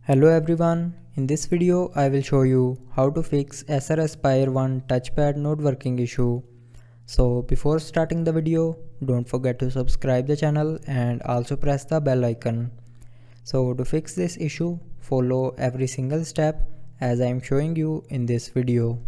Hello everyone, in this video I will show you how to fix Acer Aspire 1 touchpad not working issue. So before starting the video, don't forget to subscribe the channel and also press the bell icon. So to fix this issue, follow every single step as I am showing you in this video.